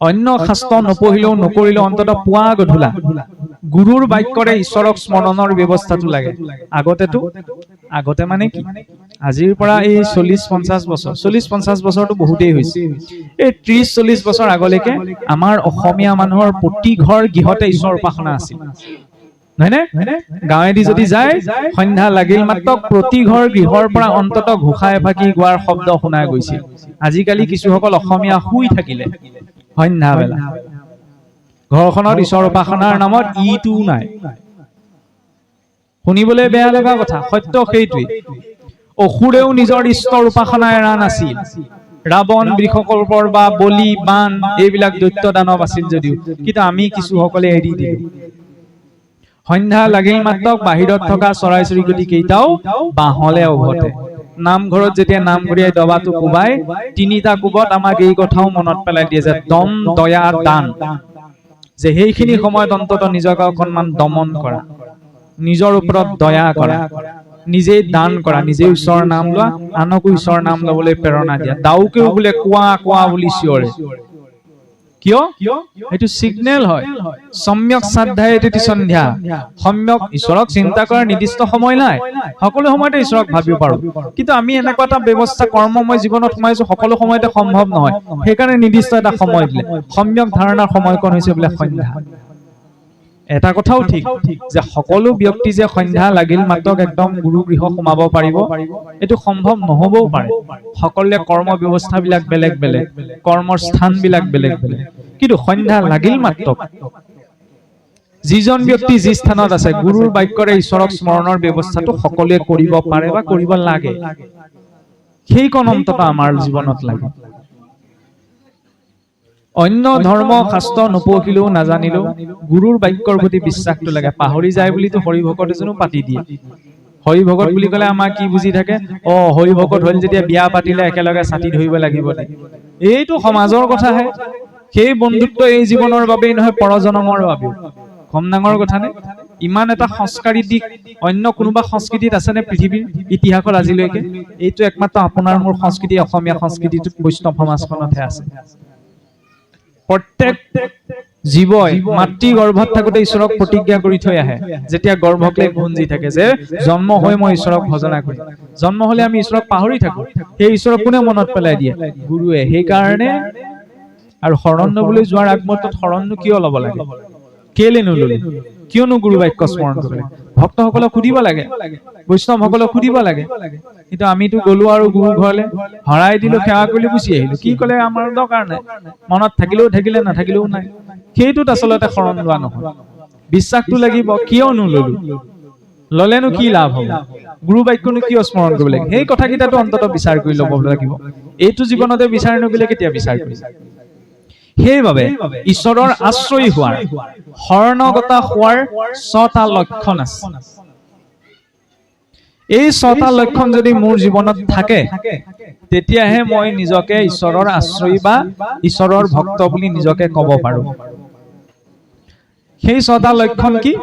অন্য শাস্ত্ৰ নপঢ়িলেও নকৰিলেও অন্তত পুৱা গধূলা গুৰুৰ বাক্যৰে ঈশ্বৰক স্মৰণৰ ব্যৱস্থাটো লাগে। আগতে মানে কি আজিৰ পৰা এই 40-50 বছৰ 40-50 বছৰটো বহুতেই হৈছে, এই 30-40 বছৰ আগলৈকে আমাৰ অসমীয়া মানুহৰ প্ৰতি ঘৰ গৃহতে ঈশ্বৰ উপাসনা আছিল, নহয়নে? গাঁৱেদি যদি যায় সন্ধ্যা লাগিল মাত্ৰ প্ৰতি ঘৰ গৃহৰ পৰা অন্তত ঘোষা এফাকি গোৱাৰ শব্দ শুনা গৈছিল। আজিকালি কিছুসকল অসমীয়া শুই থাকিলে সন্ধ্যা বেলা ঘৰখনত ঈশ্বৰ উপাসনাৰ নামত ইটো নাই। শুনিবলৈ বেয়া লগা কথা, সত্য সেইটোৱেই। অসুৰেও নিজৰ ঈশ্বৰ উপাসনা এৰা নাছিল। ৰাৱণ, বৃষকল্পৰ বা বলি, বান এইবিলাক দৈত্য দানৱ আছিল যদিও, কিন্তু আমি কিছুসকলে এৰি দিলো। সন্ধ্যা লাগিল মাত্ৰ বাহিৰত থকা চৰাই চিৰিকটি কেইটাও বাহলে উভতে। নামঘৰত যেতিয়া নাম ঘৰিয়াই দবাটো কোবাই, 3টা কোবত আমাক এই কথাও মনত পেলাই দিয়ে যে দম, দয়া, দান, যে সেইখিনি সময়ত অন্তত নিজকে অকণমান দমন কৰা, নিজৰ ওপৰত দয়া কৰা, নিজেই দান কৰা, নিজেই ঈশ্বৰৰ নাম লোৱা, আনকো ঈশ্বৰৰ নাম ল'বলৈ প্ৰেৰণা দিয়া। দাউকেও বোলে কোৱা কোৱা বুলি চিঞৰে। কিয়? এইটো সিগনেল হয়। সম্যক শ্ৰদ্ধায়ে তিথি সন্ধ্যা। সম্যক ঈশ্বৰক চিন্তা কৰাৰ নিৰ্দিষ্ট সময় নাই, সকলো সময়তে ঈশ্বৰক ভাবিব পাৰো, কিন্তু আমি এনেকুৱা এটা ব্যৱস্থা কৰ্মময় জীৱনত সোমাইছো সকলো সময়তে সম্ভৱ নহয়, সেইকাৰণে নিৰ্দিষ্ট এটা সময় দিলে। সম্যক ধাৰণাৰ সময়কণ হৈছে বোলে সন্ধ্যা। এটা কথাও ঠিক যে সকলো ব্যক্তি যে সন্ধ্যা লাগিল মাত্ৰ একদম গুৰু গৃহ সোমাব পাৰিব এইটো সম্ভৱ নহবও পাৰে। সকলোৰে কৰ্ম ব্যৱস্থাবিলাক বেলেগ বেলেগ, কৰ্মৰ স্থানবিলাক বেলেগ বেলেগ, কিন্তু সন্ধ্যা লাগিল মাত্ৰ যিজন ব্যক্তি যি স্থানত আছে গুৰুৰ বাক্যৰে ঈশ্বৰক স্মৰণৰ ব্যৱস্থাটো সকলোৱে কৰিব পাৰে বা কৰিব লাগে, সেইকণ অন্তত আমাৰ জীৱনত লাগে। অন্য ধৰ্ম শাস্ত্ৰ নপঢ়িলেও নাজানিলেও গুৰুৰ বাক্যৰ প্ৰতি বিশ্বাসটো লাগে। পাহৰি যায় বুলিতো হৰিভকত এজনো পাতি দিয়ে। হৰিভকত বুলি ক'লে আমাৰ কি বুজি থাকে, হৰিভকত হ'ল যেতিয়া বিয়া পাতিলে একেলগে ছাতি ধৰিব লাগিব, এইটো সমাজৰ কথাহে। সেই বন্ধুত্ব এই জীৱনৰ বাবেই নহয়, পৰজনমৰ বাবেও। কম ডাঙৰ কথা নে? ইমান এটা সংস্কাৰী দিশ অন্য কোনোবা সংস্কৃতিত আছেনে পৃথিৱীৰ ইতিহাসত আজিলৈকে? এইটো একমাত্ৰ আপোনাৰ মোৰ সংস্কৃতি, অসমীয়া সংস্কৃতিটোত বৈষ্ণৱ সমাজখনতহে আছে। প্ৰত্যেক জীৱই মাতৃ গৰ্ভত থাকোঁতে ঈশ্বৰক প্ৰতিজ্ঞা কৰি থৈ আহে, যেতিয়া গৰ্ভক লৈ গুঞ্জি থাকে যে জন্ম হৈ মই ঈশ্বৰক ভজনা কৰিম। জন্ম হলে আমি ঈশ্বৰক পাহৰি থাকো, সেই ঈশ্বৰক কোনে মনত পেলাই দিয়ে? গুৰুৱে। সেইকাৰণে আৰু শৰণ লবলৈ যোৱাৰ আগমুহূৰ্তত শৰণনো কিয় ল'ব লাগে? কেলে নললো? কিয়নো গুৰু বাক্য স্মৰণ কৰিলে? ভক্তসকলক সুধিব লাগে, বৈষ্ণৱসকলক সুধিব লাগে। কিন্তু আমিতো গলো আৰু গুৰু ঘৰলে হৰাই দিলো, সেৱা কৰিলো, গুচি আহিলো। কি কলে আমাৰ দৰকাৰ নাই, মনত থাকিলেও থাকিলে, নাথাকিলেও নাই। সেইটোত আচলতে শৰণ লোৱা নহয়। বিশ্বাসটো লাগিব। কিয় নললো? ললেনো কি লাভ হ'ব? গুৰু বাক্যনো কিয় স্মৰণ কৰিব লাগে? সেই কথাকেইটাতো অন্তত বিচাৰ কৰি ল'ব লাগিব। এইটো জীৱনতে বিচাৰ নকৰিলে কেতিয়া বিচাৰ কৰিম? সেইবাবে ঈশ্বৰৰ আশ্ৰয়ী হোৱাৰ, শৰণগতা হোৱাৰ 6টা লক্ষণ আছে। এই 6টা লক্ষণ যদি মোৰ জীৱনত থাকে, তেতিয়াহে মই নিজকে ঈশ্বৰৰ আশ্ৰয়ী বা ঈশ্বৰৰ ভক্ত বুলি নিজকে ক'ব পাৰো। সেই 6টা লক্ষণ কি?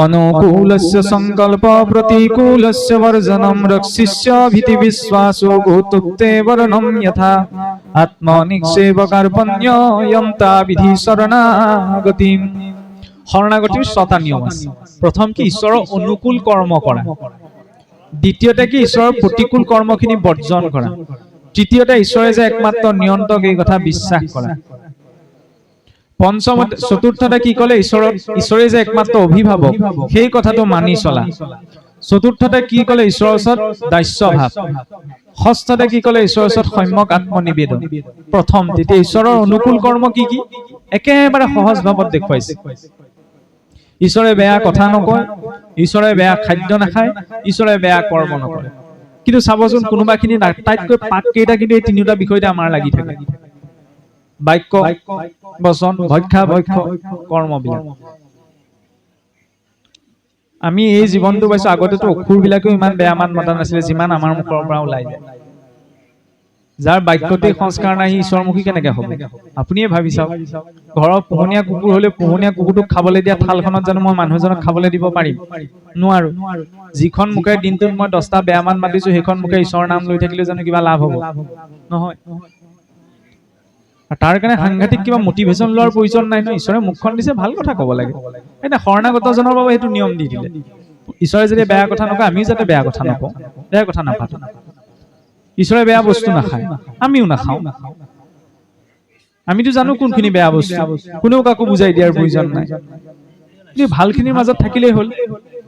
অনুকূলস্য সংকল্প প্ৰতিকূলস্য বৰ্জনম ৰক্ষিস্য ভীতি বিশ্বাসো ভূতুক্তে বৰ্ণম যথা আত্মনিক্ষেপ কাৰ্পণ্য যন্তা বিধি শৰণাগতিম। শৰণাগতিৰ 6টা নিয়ম আছে। প্ৰথম কি? ঈশ্বৰৰ অনুকূল কৰ্ম কৰা। দ্বিতীয়তে কি? ঈশ্বৰৰ প্ৰতিকূল কৰ্মখিনি বৰ্জন কৰা। তৃতীয়তে ঈশ্বৰে যে একমাত্ৰ নিয়ন্ত্ৰক এই কথা বিশ্বাস কৰা। চতুৰ্থতে কি ক'লে? ঈশ্বৰে যে একমাত্ৰ অভিভাৱক সেই কথাটো মানি চলা। চতুৰ্থতে কি ক'লে? ঈশ্বৰৰ ওচৰত দাস্য ভাৱ। ষষ্ঠতে কি ক'লে? ঈশ্বৰৰ ওচৰত সম্যক আত্মনিবেদন। প্ৰথম তেতিয়া ঈশ্বৰৰ অনুকূল কৰ্ম কি কি একেবাৰে সহজ ভাৱত দেখুৱাইছে। ঈশ্বৰে বেয়া কথা নকয়, ঈশ্বৰে বেয়া খাদ্য নাখায়, ঈশ্বৰে বেয়া কৰ্ম নকৰে। কিন্তু চাবচোন কোনোবাখিনি আটাইতকৈ পাক কেইটা কিন্তু এই 3টা বিষয়তে আমাৰ লাগি থাকে। বাক্য, বচন, ভক্ষা ভক্ষ, কৰ্মবিলাক। আমি এই জীৱনটো পাইছো, আগতেতো অসুৰবিলাকেও ইমান বেয়া মান মতা নাছিলে যিমান আমাৰ মুখৰ পৰা ওলাই যায়। যাৰ বাক্যতে সংস্কাৰ নাই, ঈশ্বৰমুখী কেনেকে হ'ব? আপুনিয়ে ভাবি চাওক। ঘৰৰ পোহনীয়া কুকুৰ হলে পোহনীয়া কুকুৰটোক খাবলৈ দিয়া থালখনত জানো মই মানুহজনক খাবলৈ দিব পাৰিম? নোৱাৰো। যিখন মুখে দিনটোত মই 10টা বেয়া মান মাতিছো, সেইখন মুখে ঈশ্বৰৰ নাম লৈ থাকিলে জানো কিবা লাভ হ'ব? নহয়। তাৰ কাৰণে সাংঘাতিক কিবা মটিভেশ্যন লোৱাৰ প্ৰয়োজন নাই ন। ঈশ্বৰে মুখখন দিছে, ভাল কথা ক'ব লাগে। এতিয়া শৰণাগতজনৰ বাবে সেইটো নিয়ম দি দিলে। ঈশ্বৰে যদি বেয়া কথা নকয়, আমিও যাতে বেয়া কথা নকওঁ, বেয়া কথা নাপাতো। ঈশ্বৰে বেয়া বস্তু নাখায়, আমিও নাখাওঁ। আমিতো জানো কোনখিনি বেয়া বস্তু, কোনেও কাকো বুজাই দিয়াৰ প্ৰয়োজন নাই। কিন্তু ভালখিনিৰ মাজত থাকিলেই হ'ল।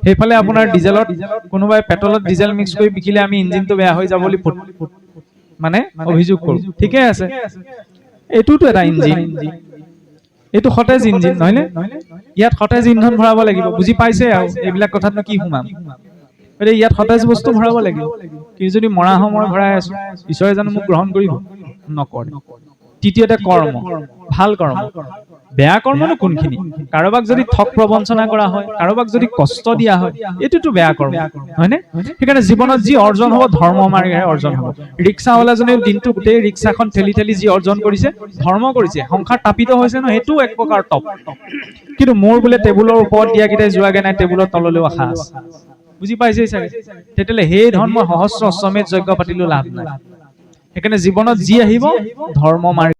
সেইফালে আপোনাৰ ডিজেলত কোনোবাই পেট্ৰলত ডিজেল মিক্স কৰি বিকিলে আমি ইঞ্জিনটো বেয়া হৈ যাব বুলি মানে অভিযোগ কৰোঁ, ঠিকে আছে। এইটোতো এটা ইঞ্জিন, এইটো সতেজ ইঞ্জিন নহয়নে? ইয়াত সতেজ ইন্ধন ভৰাব লাগিব, বুজি পাইছে? আৰু এইবিলাক কথাত কি সোমাম? গতিকে ইয়াত সতেজ বস্তু ভৰাব লাগিব। কিন্তু যদি মৰা সময় ভৰাই আছো, ঈশ্বৰে জানো মোক গ্ৰহণ কৰিব? নকৰে। তৃতীয়তে কৰ্ম, ভাল কৰ্ম। বেয়া কৰ্মনো কোনখিনি? কাৰোবাক যদি ঠগ প্ৰবঞ্চনা কৰা হয়, কাৰোবাক যদি কষ্ট দিয়া হয়, এইটোতো বেয়া কৰ্ম হয়নে? সেইকাৰণে জীৱনত যি অৰ্জন হ'ব, ধৰ্ম মাৰ্গেৰে অৰ্জন হ'ব। ৰিক্সাৱালাজনেও দিনটো গোটেই ৰিক্সাখন ঠেলি ঠেলি যি অৰ্জন কৰিছে, ধৰ্ম কৰিছে। সংসাৰ তাপিত হৈছে ন, সেইটোও এক প্ৰকাৰ তপ। কিন্তু মোৰ বোলে টেবুলৰ ওপৰত দিয়াকেইটাই যোৱাগে নাই, টেবুলৰ তললৈও আশা আছে। বুজি পাইছেই চাগে? তেতিয়াহ'লে সেই ধন মই সহস্ৰ অশ্বমেধ যজ্ঞ পাতিলেও লাভ নাই। সেইকাৰণে জীৱনত যি আহিব, ধৰ্ম মাৰ্গ